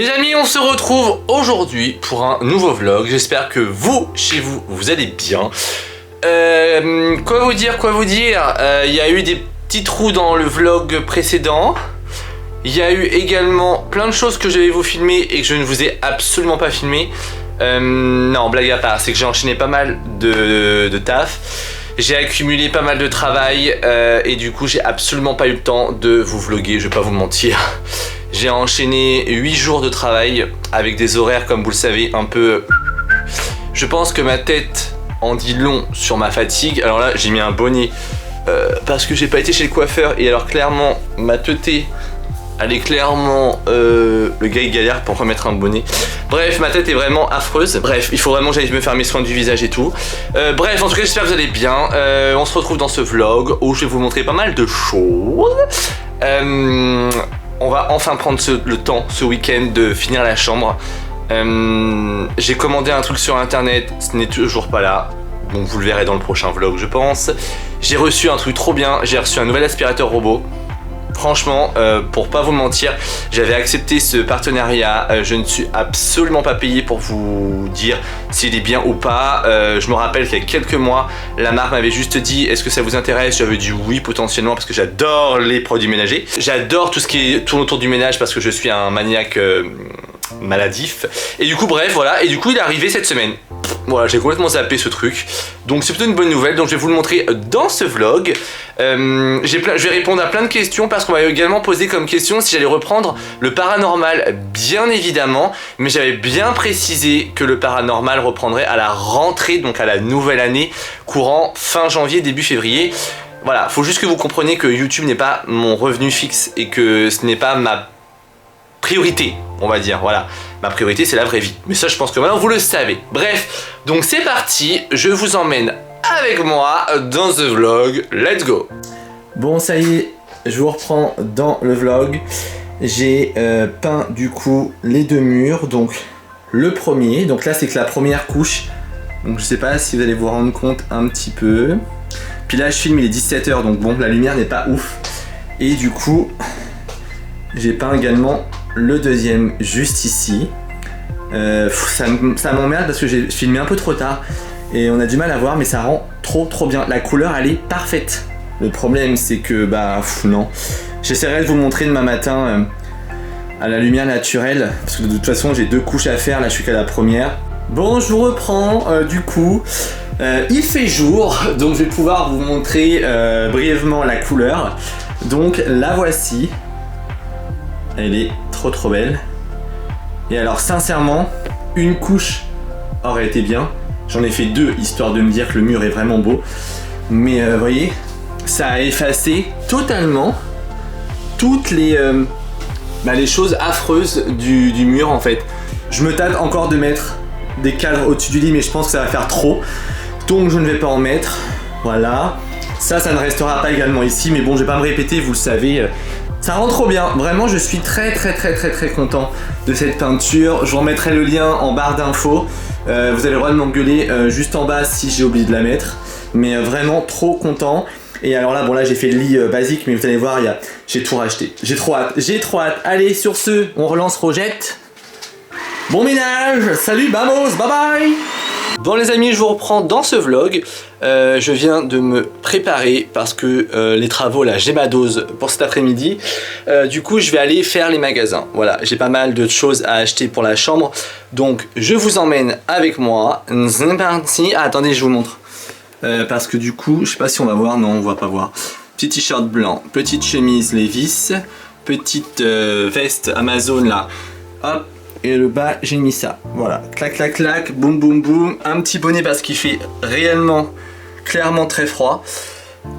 Les amis, on se retrouve aujourd'hui pour un nouveau vlog. J'espère que vous, chez vous, vous allez bien. Quoi vous dire, il y a eu des petits trous dans le vlog précédent. Il y a eu également plein de choses que je vais vous filmer et que je ne vous ai absolument pas filmé. Non, blague à part, c'est que j'ai enchaîné pas mal de taf. J'ai accumulé pas mal de travail et du coup j'ai absolument pas eu le temps de vous vlogger, je vais pas vous mentir. J'ai enchaîné 8 jours de travail avec des horaires, comme vous le savez, un peu... Je pense que ma tête en dit long sur ma fatigue. Alors là, j'ai mis un bonnet parce que j'ai pas été chez le coiffeur. Et alors clairement, ma teuté, elle est clairement... le gars il galère pour remettre un bonnet. Bref, ma tête est vraiment affreuse. Bref, il faut vraiment que j'aille me faire mes soins du visage et tout. Bref, en tout cas, j'espère que vous allez bien. On se retrouve dans ce vlog où je vais vous montrer pas mal de choses. On va enfin prendre le temps, ce week-end, de finir la chambre. J'ai commandé un truc sur internet, ce n'est toujours pas là. Donc vous le verrez dans le prochain vlog, je pense. J'ai reçu un truc trop bien, j'ai reçu un nouvel aspirateur robot. Franchement, pour pas vous mentir, j'avais accepté ce partenariat. Je ne suis absolument pas payé pour vous dire s'il est bien ou pas. Je me rappelle qu'il y a quelques mois, la marque m'avait juste dit: est-ce que ça vous intéresse? J'avais dit oui potentiellement parce que j'adore les produits ménagers. J'adore tout ce qui tourne autour du ménage parce que je suis un maniaque maladif. Et du coup bref voilà, et du coup il est arrivé cette semaine. Voilà, j'ai complètement zappé ce truc. Donc c'est plutôt une bonne nouvelle, donc je vais vous le montrer dans ce vlog. Je vais répondre à plein de questions parce qu'on m'a également posé comme question si j'allais reprendre le paranormal, bien évidemment. Mais j'avais bien précisé que le paranormal reprendrait à la rentrée, donc à la nouvelle année, courant fin janvier, début février. Voilà, faut juste que vous compreniez que YouTube n'est pas mon revenu fixe et que ce n'est pas ma priorité, on va dire, voilà. Ma priorité c'est la vraie vie, mais ça je pense que maintenant vous le savez. Bref, donc c'est parti, je vous emmène avec moi dans ce vlog, let's go. Bon ça y est, je vous reprends dans le vlog. J'ai peint du coup les deux murs, donc le premier, donc là c'est que la première couche. Donc je sais pas si vous allez vous rendre compte un petit peu. Puis là je filme, il est 17 h, donc bon la lumière n'est pas ouf. Et du coup, j'ai peint également le deuxième juste ici. Ça m'emmerde parce que j'ai filmé un peu trop tard et on a du mal à voir, mais ça rend trop bien. La couleur elle est parfaite. Le problème c'est que non. J'essaierai de vous montrer demain matin à la lumière naturelle parce que de toute façon j'ai 2 couches à faire, là je suis qu'à la première. Bon, je vous reprends du coup. Il fait jour, donc je vais pouvoir vous montrer brièvement la couleur. Donc la voici. Elle est trop belle. Et alors sincèrement, une couche aurait été bien. J'en ai fait 2 histoire de me dire que le mur est vraiment beau. Mais vous voyez, ça a effacé totalement toutes les choses affreuses du mur en fait. Je me tâte encore de mettre des cadres au-dessus du lit, mais je pense que ça va faire trop. Donc je ne vais pas en mettre. Voilà. Ça ne restera pas également ici, mais bon, je vais pas me répéter, vous le savez. Ça rend trop bien, vraiment je suis très content de cette peinture. Je vous remettrai le lien en barre d'infos. Vous avez le droit de m'engueuler juste en bas si j'ai oublié de la mettre. Mais vraiment trop content. Et alors là, bon là j'ai fait le lit basique, mais vous allez voir, j'ai tout racheté. J'ai trop hâte. Allez, sur ce, on relance Rogette. Bon ménage, salut, vamos, bye bye. Bon les amis, je vous reprends dans ce vlog. Je viens de me préparer parce que les travaux là, j'ai ma dose pour cet après-midi. Du coup je vais aller faire les magasins. Voilà, j'ai pas mal de choses à acheter pour la chambre. Donc je vous emmène avec moi. C'est parti. Ah, attendez, je vous montre. Parce que du coup, je sais pas si on va voir. Non, on va pas voir. Petit t-shirt blanc, petite chemise Levi's, petite veste Amazon là. Hop. Et le bas, j'ai mis ça. Voilà, clac, boum, boum, boum. Un petit bonnet parce qu'il fait réellement, clairement très froid.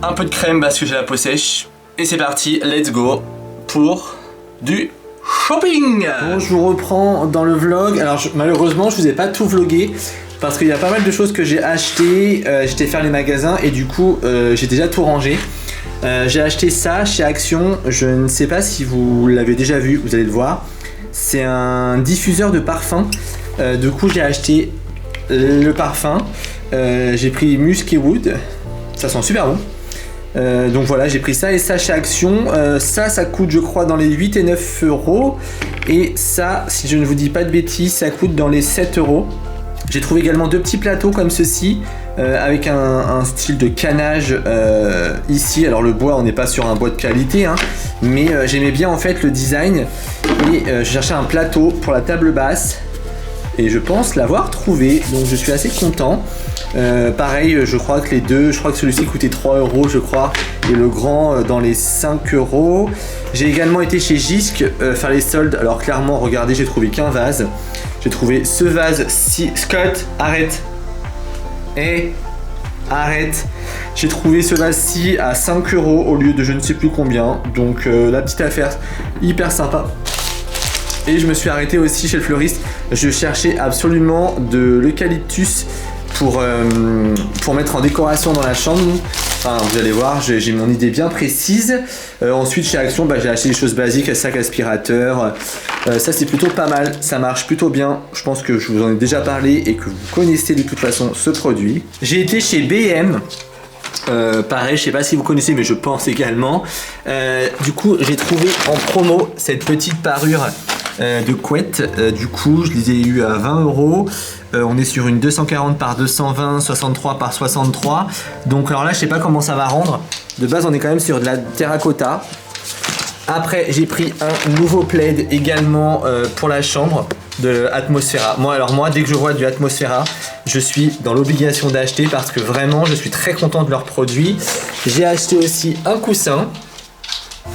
Un peu de crème parce que j'ai la peau sèche. Et c'est parti, let's go pour du shopping. Bon, je vous reprends dans le vlog. Alors, malheureusement, je vous ai pas tout vlogué parce qu'il y a pas mal de choses que j'ai acheté. J'étais faire les magasins et du coup, j'ai déjà tout rangé. J'ai acheté ça chez Action. Je ne sais pas si vous l'avez déjà vu, vous allez le voir. C'est un diffuseur de parfum. Du coup, j'ai acheté le parfum. J'ai pris Musky Wood. Ça sent super bon. Donc voilà, j'ai pris ça et ça chez Action. Ça coûte je crois dans les 8 et 9 euros. Et ça, si je ne vous dis pas de bêtises, ça coûte dans les 7 euros. J'ai trouvé également 2 petits plateaux comme ceci, avec un style de canage ici. Alors le bois, on n'est pas sur un bois de qualité, hein, mais j'aimais bien en fait le design. Et je cherchais un plateau pour la table basse. Et je pense l'avoir trouvé, donc je suis assez content. Pareil, je crois que celui-ci coûtait 3 euros, je crois, et le grand dans les 5 euros. J'ai également été chez Jysk faire les soldes. Alors clairement, regardez, j'ai trouvé qu'un vase. J'ai trouvé ce vase-ci. Scott, arrête. Arrête. J'ai trouvé ce vase-ci à 5 euros au lieu de je ne sais plus combien. Donc la petite affaire, hyper sympa. Et je me suis arrêté aussi chez le fleuriste. Je cherchais absolument de l'eucalyptus pour mettre en décoration dans la chambre. Enfin, vous allez voir, j'ai mon idée bien précise. Ensuite, chez Action, j'ai acheté des choses basiques, un sac aspirateur. Ça, c'est plutôt pas mal. Ça marche plutôt bien. Je pense que je vous en ai déjà parlé et que vous connaissez de toute façon ce produit. J'ai été chez BM. Pareil, je sais pas si vous connaissez, mais je pense également. Du coup, j'ai trouvé en promo cette petite parure de couette. Du coup, je les ai eu à 20 euros. On est sur une 240 par 220, 63 par 63. Donc alors là, je sais pas comment ça va rendre. De base, on est quand même sur de la terracotta. Après, j'ai pris un nouveau plaid également pour la chambre de Atmosfera. Moi, dès que je vois du Atmosfera, je suis dans l'obligation d'acheter parce que vraiment, je suis très content de leurs produits. J'ai acheté aussi un coussin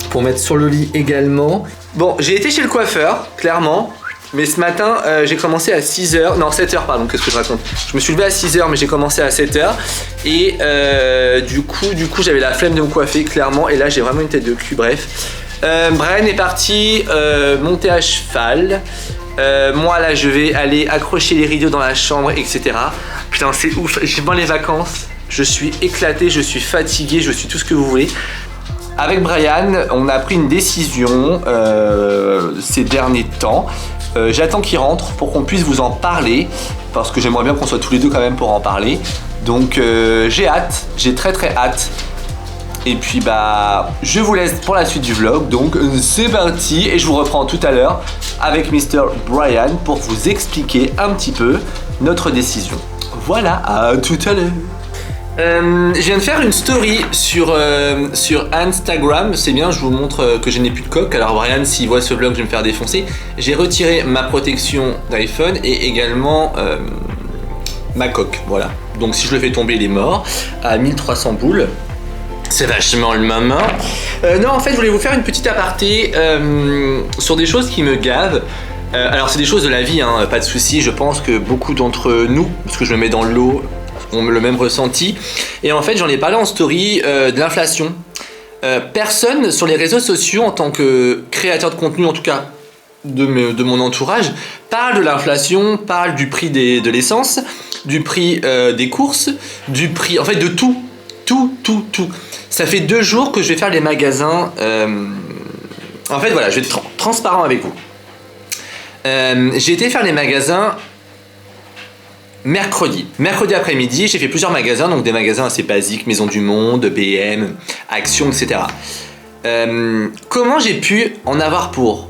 pour mettre sur le lit également. Bon, j'ai été chez le coiffeur, clairement. Mais ce matin, j'ai commencé à 6h. Non, 7h, pardon, qu'est-ce que je raconte? Je me suis levé à 6h, mais j'ai commencé à 7h. Et du coup, j'avais la flemme de me coiffer, clairement. Et là, j'ai vraiment une tête de cul, bref. Brian est parti monter à cheval. Moi, là, je vais aller accrocher les rideaux dans la chambre, etc. Putain, c'est ouf. J'ai pas les vacances. Je suis éclaté, je suis fatigué, je suis tout ce que vous voulez. Avec Brian, on a pris une décision ces derniers temps. J'attends qu'il rentre pour qu'on puisse vous en parler, parce que j'aimerais bien qu'on soit tous les deux quand même pour en parler. Donc j'ai hâte, j'ai très hâte. Et puis je vous laisse pour la suite du vlog. Donc c'est parti et je vous reprends tout à l'heure avec Mr. Brian pour vous expliquer un petit peu notre décision. Voilà, à tout à l'heure. Je viens de faire une story sur Instagram. C'est bien, je vous montre que je n'ai plus de coque. Alors Brian, s'il voit ce vlog, je vais me faire défoncer. J'ai retiré ma protection d'iPhone et également ma coque. Voilà. Donc si je le fais tomber, il est mort. À 1300 boules. C'est vachement le maman. Non, en fait, je voulais vous faire une petite aparté sur des choses qui me gavent. Alors c'est des choses de la vie, hein, pas de souci. Je pense que beaucoup d'entre nous, parce que je me mets dans l'eau, ont le même ressenti. Et en fait, j'en ai parlé en story de l'inflation. Personne sur les réseaux sociaux, en tant que créateur de contenu, en tout cas de mon entourage, parle de l'inflation, parle du prix de l'essence, du prix des courses, du prix, en fait, de tout. Tout. Ça fait 2 jours que je vais faire les magasins. En fait, voilà, je vais être transparent avec vous. J'ai été faire les magasins mercredi après-midi. J'ai fait plusieurs magasins, donc des magasins assez basiques, Maison du Monde, BM, Action, etc. Comment j'ai pu en avoir pour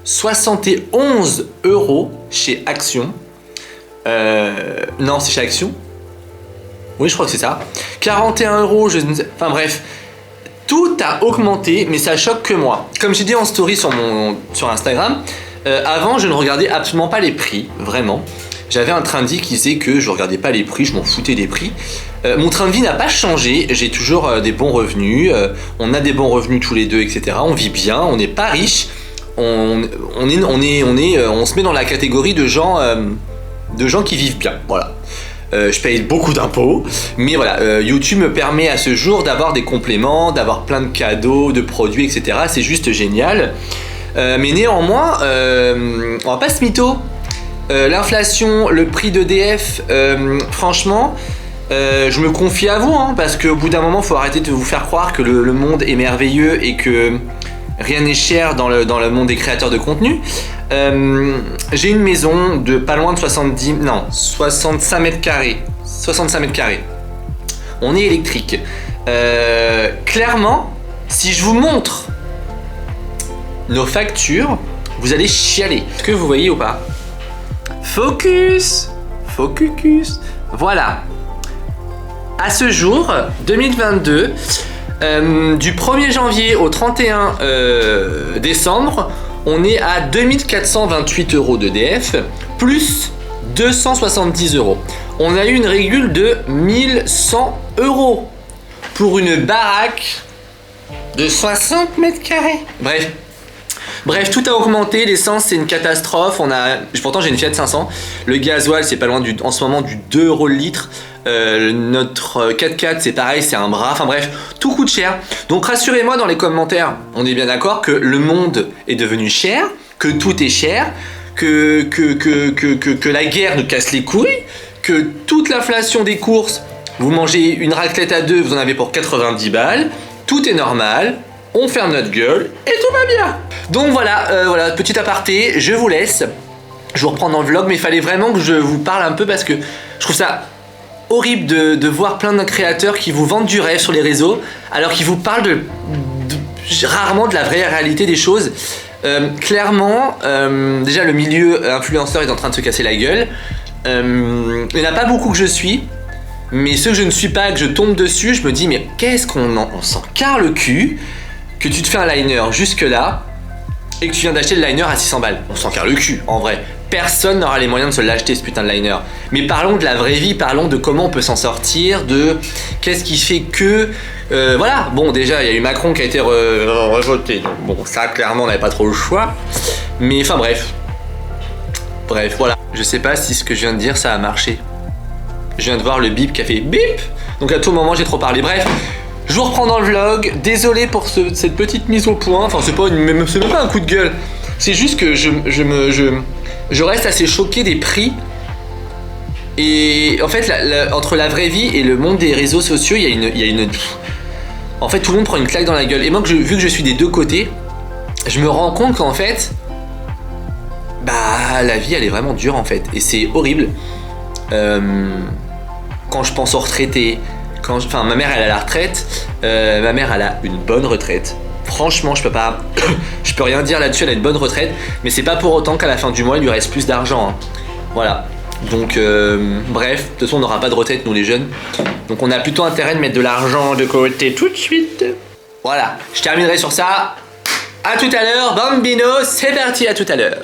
71 € chez Action? Non, c'est chez Action. Oui, je crois que c'est ça. 41 €, je ne sais... Enfin bref, tout a augmenté, mais ça choque que moi. Comme j'ai dit en story sur Instagram, avant, je ne regardais absolument pas les prix, vraiment. J'avais un train de vie qui disait que je ne regardais pas les prix, je m'en foutais des prix. Mon train de vie n'a pas changé, j'ai toujours des bons revenus, on a des bons revenus tous les deux, etc. On vit bien, on n'est pas riche, on se met dans la catégorie de gens qui vivent bien, voilà. Je paye beaucoup d'impôts, mais voilà, YouTube me permet à ce jour d'avoir des compléments, d'avoir plein de cadeaux, de produits, etc. C'est juste génial. Mais néanmoins, on va pas se mytho. L'inflation, le prix d'EDF, franchement, je me confie à vous, hein, parce qu'au bout d'un moment, il faut arrêter de vous faire croire que le monde est merveilleux et que rien n'est cher dans le monde des créateurs de contenu. J'ai une maison de pas loin de 65 mètres carrés. On est électrique. Clairement, si je vous montre nos factures, vous allez chialer. Est-ce que vous voyez ou pas? Focus. Voilà. À ce jour, 2022, du 1er janvier au 31 décembre, on est à 2428 € d'EDF, plus 270 €. On a eu une régule de 1100 € pour une baraque de 60 mètres carrés. Bref, tout a augmenté, l'essence c'est une catastrophe, pourtant j'ai une Fiat 500, le gasoil c'est pas loin en ce moment du 2 € le litre, notre 4x4 c'est pareil, c'est un bras, enfin bref, tout coûte cher. Donc rassurez-moi dans les commentaires, on est bien d'accord que le monde est devenu cher, que tout est cher, que la guerre nous casse les couilles, que toute l'inflation des courses, vous mangez une raclette à 2, vous en avez pour 90 balles, tout est normal. On ferme notre gueule et tout va bien. Donc voilà, petit aparté, je vous laisse. Je vous reprends dans le vlog, mais il fallait vraiment que je vous parle un peu parce que je trouve ça horrible de voir plein de créateurs qui vous vendent du rêve sur les réseaux alors qu'ils vous parlent rarement de la vraie réalité des choses. Clairement, déjà le milieu influenceur est en train de se casser la gueule. Il n'y en a pas beaucoup que je suis. Mais ceux que je ne suis pas, que je tombe dessus, je me dis mais qu'est-ce on s'en carre le cul que tu te fais un liner jusque là et que tu viens d'acheter le liner à 600 balles. On s'en carre le cul, en vrai. Personne n'aura les moyens de se l'acheter ce putain de liner. Mais parlons de la vraie vie, parlons de comment on peut s'en sortir, de qu'est-ce qui fait que... voilà, bon déjà il y a eu Macron qui a été revoté, donc bon ça clairement on n'avait pas trop le choix. Mais enfin bref, voilà. Je sais pas si ce que je viens de dire ça a marché. Je viens de voir le bip qui a fait bip. Donc à tout moment j'ai trop parlé. Bref, je vous reprends dans le vlog. Désolé pour cette petite mise au point. Enfin c'est même pas un coup de gueule. C'est juste que je reste assez choqué des prix. Et en fait entre la vraie vie et le monde des réseaux sociaux, il y a une... En fait tout le monde prend une claque dans la gueule. Et moi vu que je suis des deux côtés, je me rends compte qu'en fait bah la vie elle est vraiment dure en fait. Et c'est horrible. Quand je pense aux retraités, enfin ma mère elle a la retraite, ma mère elle a une bonne retraite. Franchement je peux rien dire là-dessus, elle a une bonne retraite, mais c'est pas pour autant qu'à la fin du mois il lui reste plus d'argent. Hein. Voilà. Donc bref, de toute façon on n'aura pas de retraite nous les jeunes. Donc on a plutôt intérêt de mettre de l'argent de côté tout de suite. Voilà, je terminerai sur ça. A tout à l'heure, bambino, c'est parti, à tout à l'heure.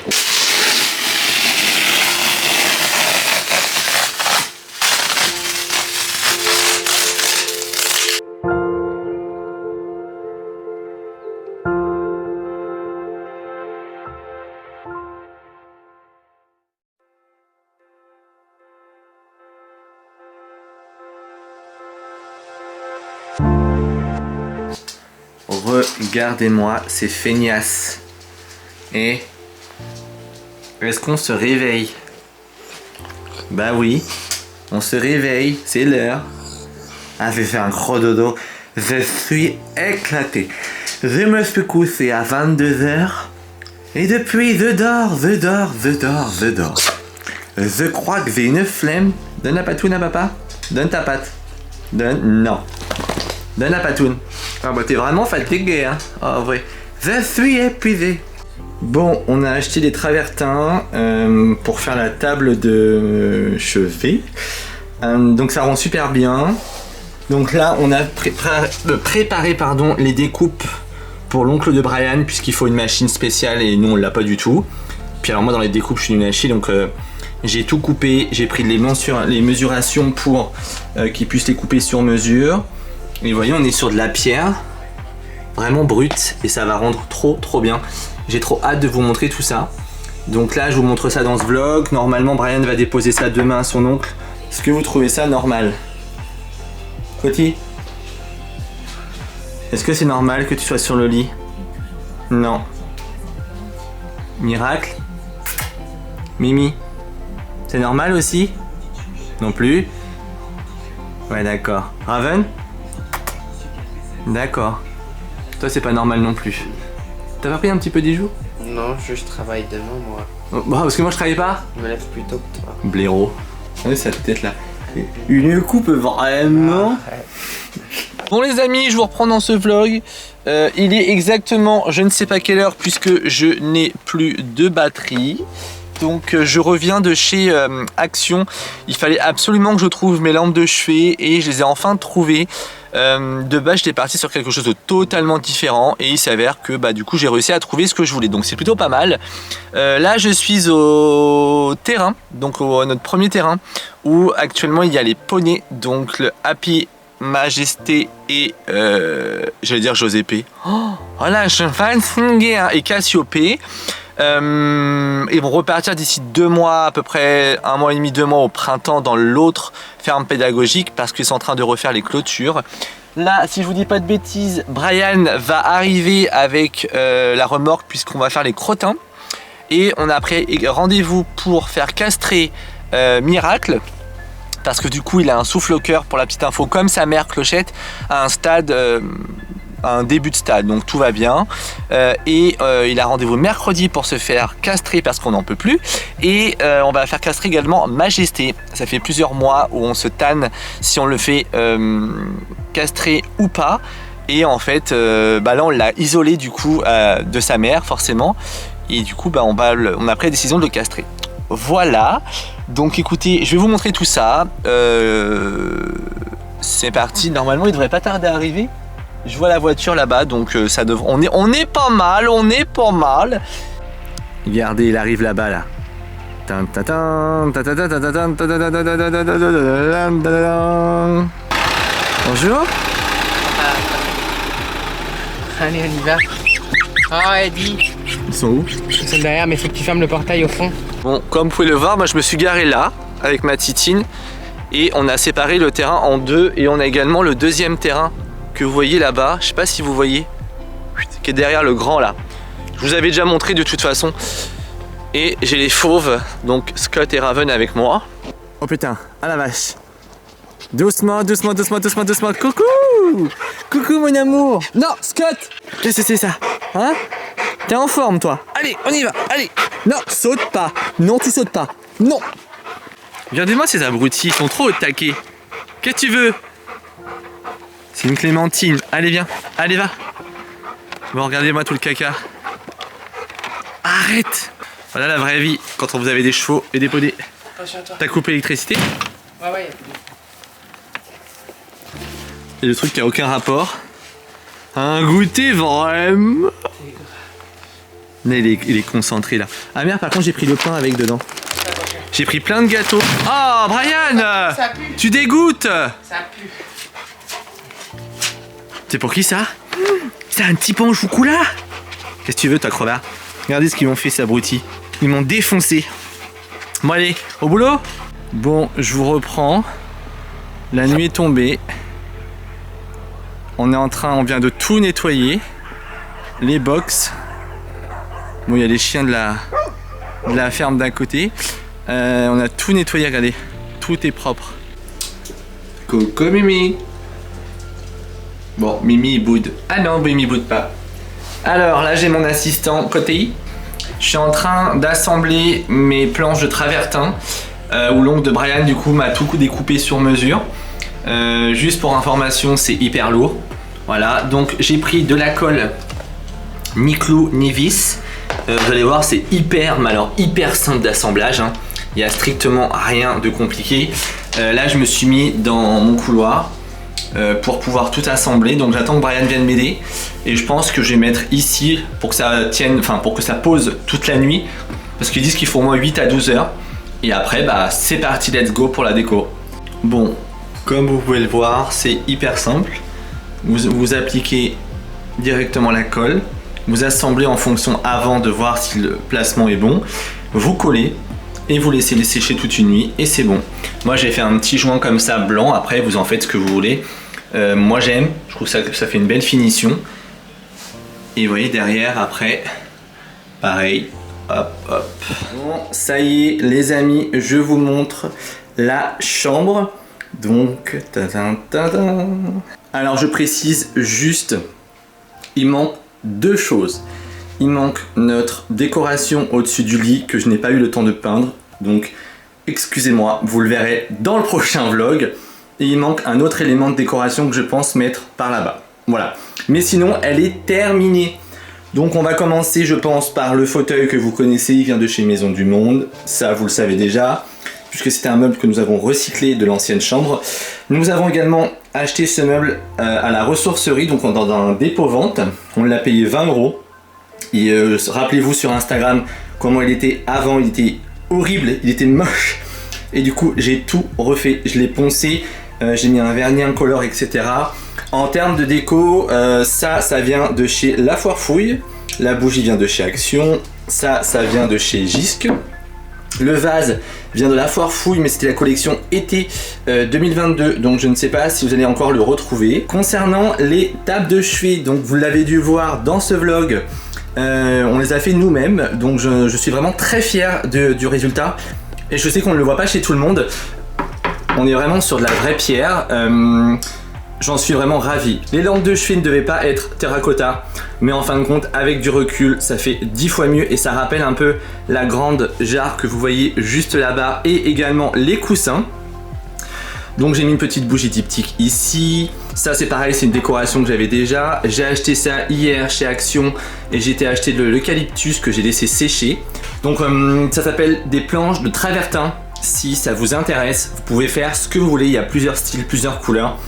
Regardez-moi ces feignasses. Et est-ce qu'on se réveille? Bah oui, on se réveille, c'est l'heure. Ah, je vais faire un gros dodo. Je suis éclaté. Je me suis couché à 22h. Et depuis, je dors. Je crois que j'ai une flemme. Donne la patoune à papa. Donne ta patte. Non. Donne la patoune. Ah bah t'es vraiment fatigué hein. Oh vrai. Je suis épuisé. Bon, on a acheté des travertins pour faire la table de chevet. Donc ça rend super bien. Donc là on a préparé les découpes pour l'oncle de Brian puisqu'il faut une machine spéciale et nous on l'a pas du tout. Puis alors moi dans les découpes je suis nul à chier donc j'ai tout coupé. J'ai pris les mesurations pour qu'ils puissent les couper sur mesure. Et vous voyez on est sur de la pierre vraiment brute et ça va rendre trop bien. J'ai trop hâte de vous montrer tout ça. Donc là je vous montre ça dans ce vlog. Normalement Brian va déposer ça demain à son oncle. Est-ce que vous trouvez ça normal? Coty? Est-ce que c'est normal que tu sois sur le lit? Non. Miracle? Mimi? C'est normal aussi? Non plus? Ouais d'accord. Raven? D'accord. Toi c'est pas normal non plus. T'as pas pris un petit peu des jours? Non, je travaille demain moi. Oh, bah, parce que moi je travaille pas? Je me lève plus tôt que toi. Blaireau. Regardez cette tête là. Une coupe vraiment. Bon les amis, je vous reprends dans ce vlog. Il est exactement, je ne sais pas quelle heure puisque je n'ai plus de batterie. Donc je reviens de chez Action. Il fallait absolument que je trouve mes lampes de chevet et je les ai enfin trouvées. De base j'étais parti sur quelque chose de totalement différent et il s'avère que du coup j'ai réussi à trouver ce que je voulais, donc c'est plutôt pas mal. Là je suis au terrain, donc notre premier terrain où actuellement il y a les poneys, donc le Happy, Majesté et j'allais dire Josépé. Oh voilà, je suis fatigué hein, et Cassiopée. Ils vont repartir d'ici 2 mois, à peu près 1 mois et demi, 2 mois au printemps dans l'autre ferme pédagogique parce qu'ils sont en train de refaire les clôtures. Là, si je vous dis pas de bêtises, Brian va arriver avec la remorque puisqu'on va faire les crottins. Et on a après rendez-vous pour faire castrer Miracle. Parce que du coup il a un souffle au cœur pour la petite info, comme sa mère Clochette, à un stade, un début de stade, donc tout va bien. Il a rendez-vous mercredi pour se faire castrer parce qu'on n'en peut plus. Et on va faire castrer également Majesté. Ça fait plusieurs mois où on se tanne si on le fait castrer ou pas. Et en fait là on l'a isolé du coup de sa mère forcément. Et du coup on a pris la décision de le castrer. Voilà, donc écoutez, je vais vous montrer tout ça. C'est parti, normalement il devrait pas tarder à arriver. Je vois la voiture là-bas, donc ça devrait. On est pas mal, on est pas mal. Regardez, il arrive là-bas là. Bonjour. Allez, on y va. Oh, Eddie. Ils sont où? Ils sont derrière, mais il faut que tu fermes le portail au fond. Bon, comme vous pouvez le voir, moi je me suis garé là avec ma titine et on a séparé le terrain en deux et on a également le deuxième terrain que vous voyez là-bas. Je sais pas si vous voyez, qui est derrière le grand là. Je vous avais déjà montré de toute façon. Et j'ai les fauves, donc Scott et Raven avec moi. Oh putain, à la vache. Doucement, doucement, doucement, doucement, doucement. Coucou! Coucou mon amour! Non, Scott! Qu'est-ce que c'est ça? Hein? T'es en forme toi? Allez, on y va, allez! Non, saute pas! Non, tu sautes pas! Non! Regardez-moi ces abrutis, ils sont trop au taquet. Qu'est-ce que tu veux? C'est une clémentine. Allez, viens, allez, va! Bon, regardez-moi tout le caca. Arrête! Voilà la vraie vie quand vous avez des chevaux et des poneys. T'as coupé l'électricité? Ouais. Et le truc qui a aucun rapport. Un goûter vraiment. Mais il est concentré là. Ah merde, par contre j'ai pris le pain avec dedans. J'ai pris plein de gâteaux. Oh Brian, Ça pue. tu dégoûtes. Ça pue. C'est pour qui ça? C'est un petit pan chocolat. Qu'est-ce que tu veux toi crevard? Regardez ce qu'ils m'ont fait ces abrutis. Ils m'ont défoncé. Bon allez, au boulot. Bon, je vous reprends. La nuit est tombée. On vient de tout nettoyer. Les box. Bon, il y a les chiens de la ferme d'un côté. On a tout nettoyé, regardez. Tout est propre. Coucou Mimi. Bon, Mimi il boude. Ah non, Mimi boude pas. Alors là, j'ai mon assistant côté. Je suis en train d'assembler mes planches de travertin. Où l'oncle de Brian, du coup, m'a tout découpé sur mesure. Juste pour information, c'est hyper lourd. Voilà, donc j'ai pris de la colle ni clou ni vis. Vous allez voir, c'est hyper simple d'assemblage. Hein. Il n'y a strictement rien de compliqué. Là, je me suis mis dans mon couloir pour pouvoir tout assembler. Donc j'attends que Brian vienne m'aider. Et je pense que je vais mettre ici pour que ça tienne, enfin pour que ça pose toute la nuit. Parce qu'ils disent qu'il faut au moins 8 à 12 heures. Et après, c'est parti, let's go pour la déco. Bon, comme vous pouvez le voir, c'est hyper simple. Vous appliquez directement la colle, vous assemblez en fonction avant de voir si le placement est bon, vous collez et vous laissez les sécher toute une nuit et c'est bon. Moi j'ai fait un petit joint comme ça blanc, après vous en faites ce que vous voulez. Moi j'aime, je trouve que ça fait une belle finition. Et vous voyez derrière après, pareil, hop hop. Bon, ça y est les amis, je vous montre la chambre. Donc, alors je précise juste, il manque 2 choses. Il manque notre décoration au-dessus du lit que je n'ai pas eu le temps de peindre. Donc, excusez-moi, vous le verrez dans le prochain vlog. et il manque un autre élément de décoration que je pense mettre par là-bas. Voilà. Mais sinon, elle est terminée. Donc on va commencer, je pense, par le fauteuil que vous connaissez, il vient de chez Maison du Monde. Ça, vous le savez déjà, puisque c'était un meuble que nous avons recyclé de l'ancienne chambre. Nous avons également acheté ce meuble à la ressourcerie, donc dans un dépôt-vente. On l'a payé 20 €. Et rappelez-vous sur Instagram comment il était avant, il était horrible, il était moche. Et du coup, j'ai tout refait, je l'ai poncé, j'ai mis un vernis incolore, etc. En termes de déco, ça vient de chez La Foire Fouille. La bougie vient de chez Action. Ça vient de chez Gisque. Le vase vient de La Foire Fouille, mais c'était la collection été 2022, donc je ne sais pas si vous allez encore le retrouver. Concernant les tables de chevet, donc vous l'avez dû voir dans ce vlog, on les a fait nous-mêmes, donc je suis vraiment très fier du résultat. Et je sais qu'on ne le voit pas chez tout le monde. On est vraiment sur de la vraie pierre. J'en suis vraiment ravi. Les lampes de chevet ne devaient pas être terracotta, mais en fin de compte, avec du recul, ça fait 10 fois mieux et ça rappelle un peu la grande jarre que vous voyez juste là-bas et également les coussins. Donc j'ai mis une petite bougie diptyque ici. Ça c'est pareil, c'est une décoration que j'avais déjà. J'ai acheté ça hier chez Action et j'ai été acheter de l'eucalyptus que j'ai laissé sécher. Donc ça s'appelle des planches de travertin. Si ça vous intéresse, vous pouvez faire ce que vous voulez. Il y a plusieurs styles, plusieurs couleurs.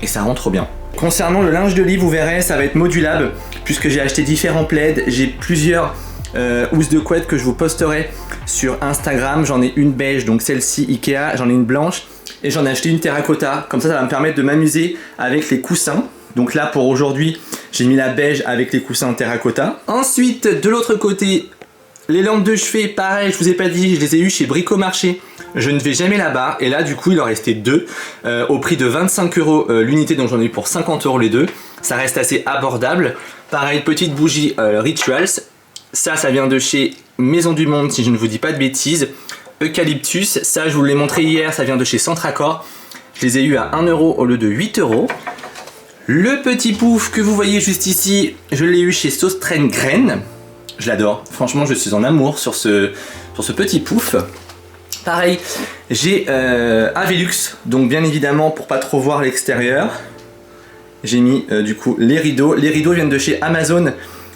Et ça rend trop bien. Concernant le linge de lit, vous verrez, ça va être modulable puisque j'ai acheté différents plaids. J'ai plusieurs housses de couette que je vous posterai sur Instagram. J'en ai une beige, donc celle-ci Ikea. J'en ai une blanche et j'en ai acheté une terracotta. Comme ça va me permettre de m'amuser avec les coussins. Donc là, pour aujourd'hui, j'ai mis la beige avec les coussins terracotta. Ensuite, de l'autre côté, les lampes de chevet, pareil, je vous ai pas dit, je les ai eues chez Bricomarché. Je ne vais jamais là-bas et là du coup il en restait deux au prix de 25 € l'unité, donc j'en ai eu pour 50 € les deux. Ça reste assez abordable. Pareil, petite bougie Rituals. Ça vient de chez Maison du Monde si je ne vous dis pas de bêtises. Eucalyptus, ça je vous l'ai montré hier, ça vient de chez Centracor. Je les ai eu à 1 € au lieu de 8 €. Le petit pouf que vous voyez juste ici, je l'ai eu chez Saustraine Graine. Je l'adore, franchement je suis en amour sur ce petit pouf. Pareil, j'ai un Velux, donc bien évidemment pour pas trop voir l'extérieur, j'ai mis du coup les rideaux. Les rideaux viennent de chez Amazon.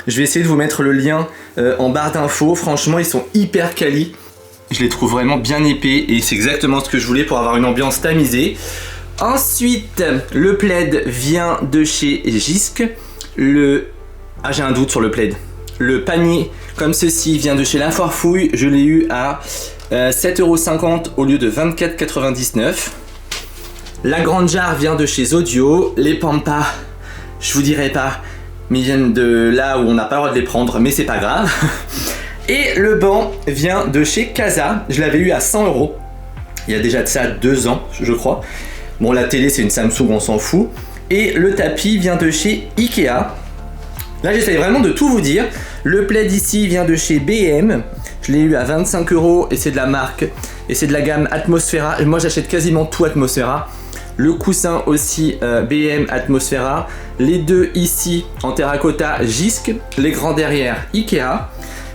Je vais essayer de vous mettre le lien en barre d'infos. Franchement, ils sont hyper quali. Je les trouve vraiment bien épais et c'est exactement ce que je voulais pour avoir une ambiance tamisée. Ensuite, le plaid vient de chez Gisque. Ah, j'ai un doute sur le plaid. Le panier comme ceci vient de chez La Foire Fouille. Je l'ai eu à 7,50 € au lieu de 24,99 €. La grande jarre vient de chez Audio. Les Pampas, je vous dirai pas, mais ils viennent de là où on n'a pas le droit de les prendre, mais c'est pas grave. Et le banc vient de chez Casa. Je l'avais eu à 100 €. Il y a déjà de ça 2 ans, je crois. Bon, la télé c'est une Samsung, on s'en fout. Et le tapis vient de chez Ikea. Là j'essaye vraiment de tout vous dire. Le plaid ici vient de chez BM. Je l'ai eu à 25 € et c'est de la marque. Et c'est de la gamme Atmosphera. Et moi j'achète quasiment tout Atmosphera. Le coussin aussi BM Atmosphera. Les deux ici en terracotta Gisque. Les grands derrière Ikea.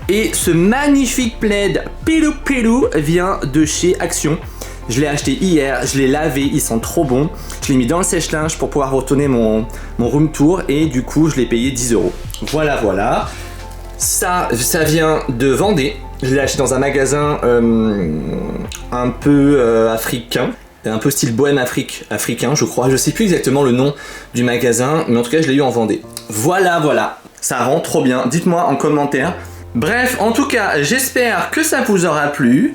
Et ce magnifique plaid Pilou vient de chez Action. Je l'ai acheté hier, je l'ai lavé, ils sont trop bons. Je l'ai mis dans le sèche-linge pour pouvoir retourner mon room tour et du coup je l'ai payé 10 €. Voilà. Ça vient de Vendée. Je l'ai acheté dans un magasin un peu africain. Un peu style bohème africain je crois. Je sais plus exactement le nom du magasin, mais en tout cas je l'ai eu en Vendée. Voilà. Ça rend trop bien. Dites-moi en commentaire. Bref, en tout cas, j'espère que ça vous aura plu.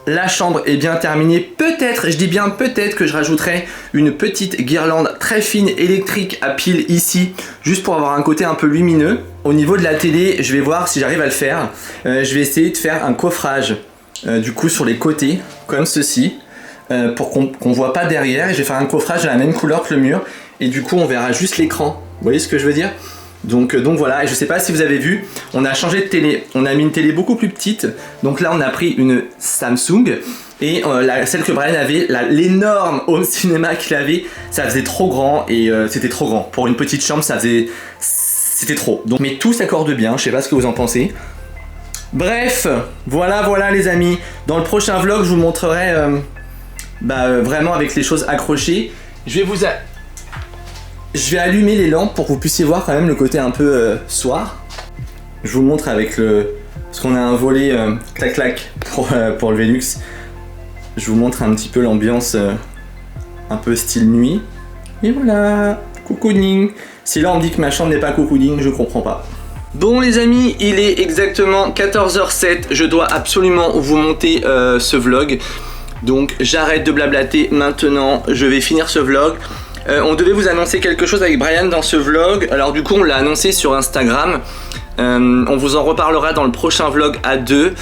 La chambre est bien terminée. Peut-être, je dis bien peut-être que je rajouterai une petite guirlande très fine électrique à pile ici, juste pour avoir un côté un peu lumineux. Au niveau de la télé, je vais voir si j'arrive à le faire. Je vais essayer de faire un coffrage du coup sur les côtés, comme ceci, pour qu'on voit pas derrière. Et je vais faire un coffrage de la même couleur que le mur. Et du coup, on verra juste l'écran. Vous voyez ce que je veux dire ? Donc voilà, et je sais pas si vous avez vu, on a changé de télé, on a mis une télé beaucoup plus petite. Donc là on a pris une Samsung et celle que Brian avait, l'énorme home cinéma qu'il avait, ça faisait trop grand et c'était trop grand. Pour une petite chambre c'était trop. Donc, mais tout s'accorde bien, je sais pas ce que vous en pensez. Bref, voilà les amis, dans le prochain vlog je vous montrerai vraiment avec les choses accrochées. Je vais allumer les lampes pour que vous puissiez voir quand même le côté un peu soir. Je vous montre avec parce qu'on a un volet clac-clac pour le Velux. Je vous montre un petit peu l'ambiance un peu style nuit. Et voilà, cocooning. Si là on me dit que ma chambre n'est pas cocooning, je comprends pas. Bon les amis, il est exactement 14h07. Je dois absolument vous monter ce vlog. Donc j'arrête de blablater maintenant. Je vais finir ce vlog. On devait vous annoncer quelque chose avec Brian dans ce vlog. Alors du coup on l'a annoncé sur Instagram. On vous en reparlera dans le prochain vlog à deux.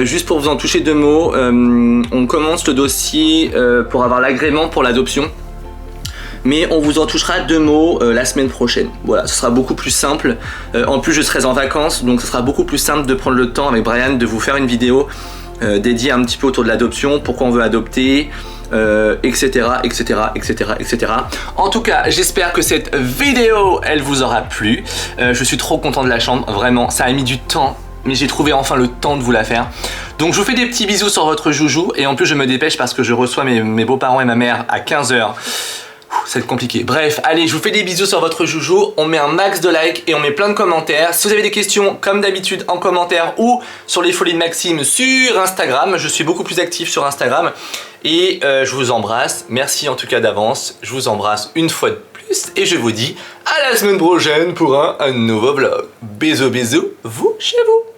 Juste pour vous en toucher deux mots, on commence le dossier pour avoir l'agrément pour l'adoption. Mais on vous en touchera deux mots la semaine prochaine. Voilà, ce sera beaucoup plus simple. En plus je serai en vacances, donc ce sera beaucoup plus simple de prendre le temps avec Brian de vous faire une vidéo dédiée un petit peu autour de l'adoption, pourquoi on veut adopter, etc. En tout cas, j'espère que cette vidéo, elle vous aura plu. Je suis trop content de la chambre, vraiment, ça a mis du temps, mais j'ai trouvé enfin le temps de vous la faire. Donc je vous fais des petits bisous sur votre joujou, et en plus je me dépêche parce que je reçois mes beaux-parents et ma mère à 15h. Ça va être compliqué. Bref, allez, je vous fais des bisous sur votre joujou. On met un max de likes et on met plein de commentaires. Si vous avez des questions, comme d'habitude, en commentaire ou sur les folies de Maxime sur Instagram. Je suis beaucoup plus actif sur Instagram. Et je vous embrasse. Merci en tout cas d'avance. Je vous embrasse une fois de plus. Et je vous dis à la semaine prochaine pour un nouveau vlog. Bisous, bisous, vous chez vous.